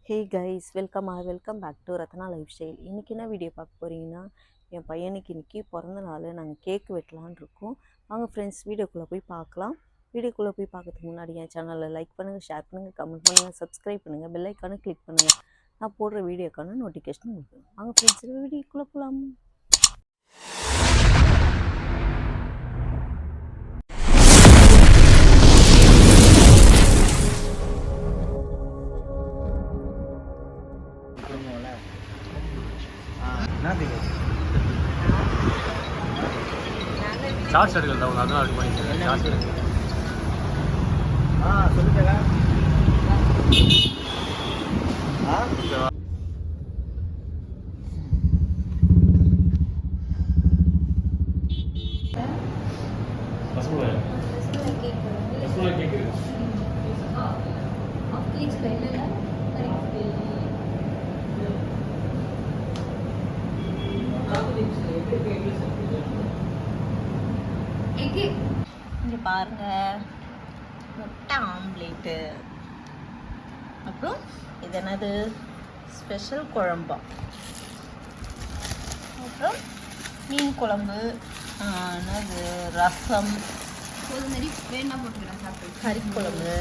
Hey guys, welcome back to Ratna lifestyle. இன்றைக்கி என்ன video பார்க்க போகிறீங்கன்னா, என் பையனுக்கு இன்றைக்கி பிறந்த நாள். நாங்கள் கேக் வெட்டலான்னு இருக்கோம். வாங்க ஃப்ரெண்ட்ஸ், வீடியோக்குள்ளே போய் பார்க்கலாம். வீடியோக்குள்ளே போய் பார்க்கறதுக்கு முன்னாடி என் சேனலில் லைக் பண்ணுங்கள், ஷேர் பண்ணுங்கள், கமெண்ட் பண்ணுங்கள், சப்ஸ்கிரைப் பண்ணுங்கள், பெல் ஐக்கானை கிளிக் பண்ணுங்கள். நான் போடுற வீடியோக்கான நோட்டிஃபிகேஷன் உங்களுக்கு. வாங்க ஃப்ரெண்ட்ஸ், வீடியோக்குள்ளே போகலாம். ஷார்ட்ஸ் எடுக்கல அவங்க அதெல்லாம் ரெடி பண்ணிக்கிறேன். ஷார்ட்ஸ் எடுக்க சொல்லுங்க. ரசகுல்லா கேக் இருக்கு. இங்கே பாருங்க, முட்டை ஆம்லேட்டு, அப்புறம் இது என்னது ஸ்பெஷல் குழம்பா, அப்புறம் மீன் குழம்பு, என்னது ரசம், கறி குழம்பு,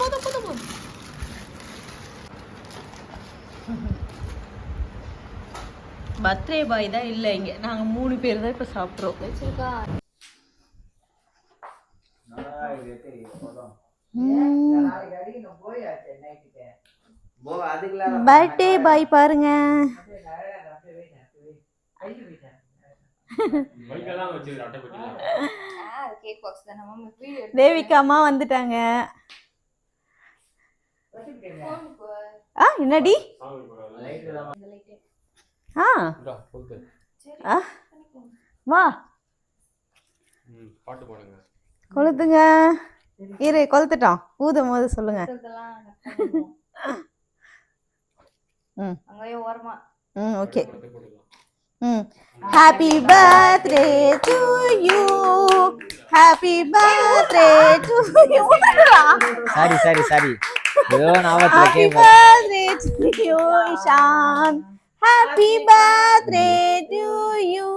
போதும். பர்த்டே பாய் தான் இல்லை, இங்கே நாங்கள் 3 பேர் தான் இப்போ சாப்பிட்றோம். பர்த்டே பாய் பாருங்க. தேவிகா அம்மா வந்துட்டாங்க. என்னடி வா பாட்டு பாடுங்க. கொளுத்துங்க. இரு, கொளுத்துட்டோம். ஊதும் போது சொல்லுங்க. Okay. Happy birthday to you, happy birthday to you. Sorry ஏதோ நாமத்துல happy birthday to you Ishaan, happy birthday to you.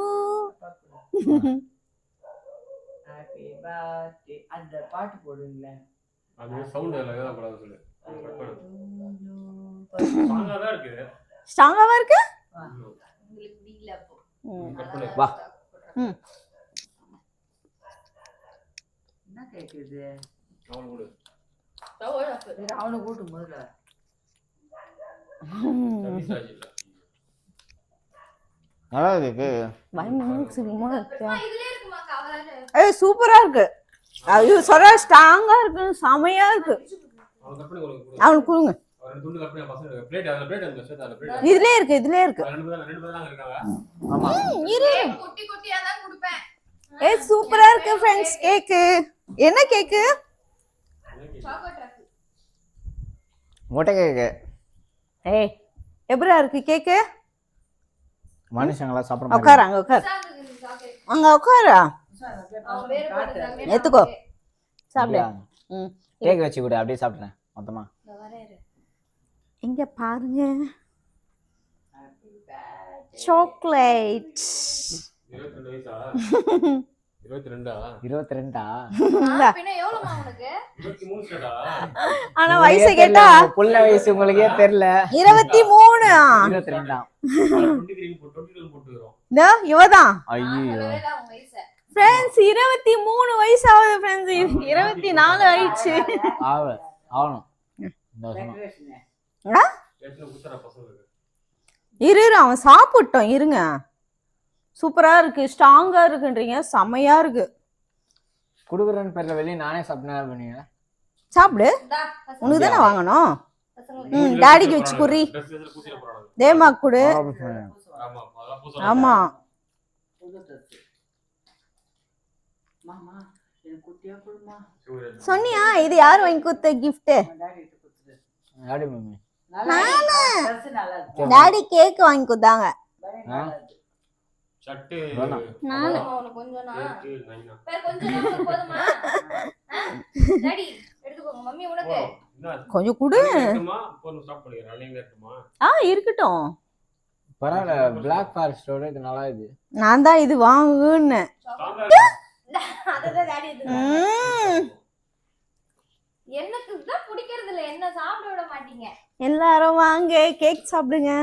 Happy birthday அந்த பாட்டு போடுங்களே. அது சவுண்ட் எல்லாம் கூடாது சொல்லு. ஸ்ட்ராங்கா இருக்கு. ஸ்ட்ராங்கா இருக்கு. உங்களுக்கு வீல போ. வா. என்ன கேக்குது? அவனு கூட்டு முதல்ல. நல்லா இருக்கு. சூப்பரா இருக்கு. ஐயோ சொல்ற, ஸ்ட்ராங்கா இருக்கு, செமையா இருக்கு. அவனுக்கு கொடுங்க. இதுலயே இருக்கு. சூப்பரா இருக்கு ஃப்ரெண்ட்ஸ். கேக்கு என்ன கேக்கு? மொட்டை கேக்கு. எப்படா இருக்கு கேக்கு? மனுஷங்களா சாப்பிட உட்காரு, அங்க உட்காரா. எடுத்துக்கோ, சாப்பிடு. கேக் வச்சு கூட அப்படியே சாப்பிடுறேன் மொத்தமா. இங்க பாருங்க, சாக்லேட். 22 ஆனா வயசு கேட்டா புள்ள வயசு உங்களுக்கே தெரியல. 23. 22 இவதான். ஐயோ ஃப்ரெண்ட்ஸ், 23 வயசு ஆகுது ஃப்ரெண்ட்ஸ். 24 ஆயிடுச்சு. ஆகணும். இரு, அவன் சாப்பிட்டோம். இருங்க. சூப்பரா இருக்கு, ஸ்ட்ராங்கா இருக்குன்றீங்க, செமையா இருக்கு. குடுக்குறேன்னு பேர்ல வெளியே நானே சாப்பிட்டேன் பண்ணீங்க. சாப்பிடு, உனக்கு தானே வாங்கணும். டாடிக்கு வச்சு குறி, தேமா குடு. ஆமா, சொன்னியா? இது யார் வாங்கி கொடுத்த கிஃப்ட்? டாடி கேக் வாங்கி கொடுத்தாங்க. டாடி எடுத்துக்கோங்க மம்மி உனக்கு கொஞ்சம் கொடு. இருக்கட்டும். பரவாயில்ல, பிளாக் ஃபாரஸ்டோட இது நல்லா இது. நான் தான் இது வாங்குன்னு. அததான் டாடி எடுத்துக்கோங்க. எனக்கு தான் பிடிக்கிறது இல்ல, என்ன சாப்பிட விட மாட்டீங்க. எல்லாரும் வாங்க கேக் சாப்பிடுங்க.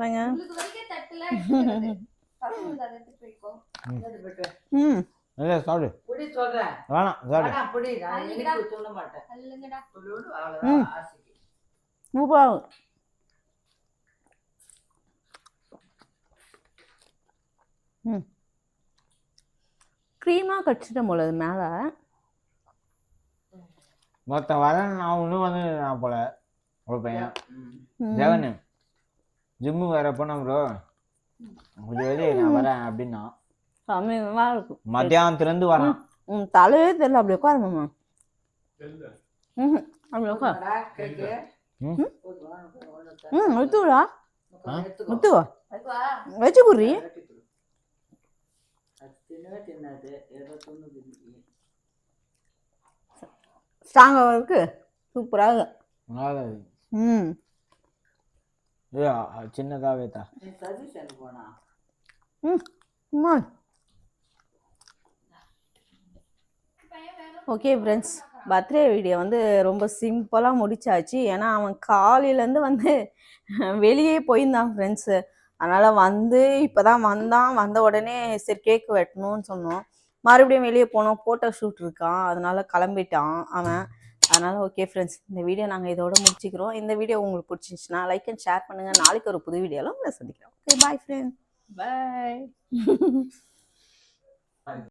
வாங்க. உங்களுக்கு வரைக்கும் தட்டுல எடுத்துக்கிறது. பசங்க அதை எடுத்து போய்க்கோ. இல்ல சாப்பிடு. புடி சொல்றேன். வேணாம் சாப்பிடு. ஆனா புடி, நான் எனக்கு சொல்ல மாட்டேன். அல்லங்கடா. சொல்லுடு அவ்வளவுதான் ஆசைக்கு. சூப்பர். க்ரீமா கடிச்சிட்டேன் போல அது மேல. மொத்தம் வரேன் நான் இன்னும் வந்து நான் போல ஒரு பையன் ஜெகன் ஜிம்மு வேற போனோம் ப்ரோ, கொஞ்சம் வெளியே நான் வரேன் அப்படின்னா செம்மையா இருக்கும். மத்தியானத்துலேருந்து வரேன். தலையே தெரியல. அப்படி உட்காருமாம்மா. அப்படி உட்கார். என்னடா கேக்கு? ம். எடுத்துடா. எடுத்துக்கோ. எடுத்துவா அதுவா? வச்சு குடுறி. அது தின்னவே தின்னாது, ஏதோ துண்ணுது இன்னைக்கு. ஸ்ட்ராங்காக இருக்கு. சூப்பராக. நல்லா இருக்கு. ம் ஏ சின்னதாகவே தா. நீ சதீஷ் எனக்கு போனா அம்மா. ஓகே ஃப்ரெண்ட்ஸ், பர்த்டே வீடியோ வந்து ரொம்ப சிம்பிளாக முடிச்சாச்சு. ஏன்னா அவன் காலையிலேருந்து வந்து வெளியே போயிருந்தான் ஃப்ரெண்ட்ஸு. அதனால் வந்து இப்போ தான் வந்த உடனே சரி கேக்கு வெட்டணும்னு சொன்னோம். மறுபடியும் வெளியே போனோம், ஃபோட்டோ ஷூட் இருக்கான், அதனால் கிளம்பிட்டான் அவன். அதனால் ஓகே ஃப்ரெண்ட்ஸ், இந்த வீடியோ நாங்கள் இதோட முடிச்சுக்கிறோம். இந்த வீடியோ உங்களுக்கு பிடிச்சிருந்துச்சுன்னா லைக் அண்ட் ஷேர் பண்ணுங்கள். நாளைக்கு ஒரு புது வீடியோவில் உங்களை சந்திக்கிறோம். Okay bye friends. பாய்.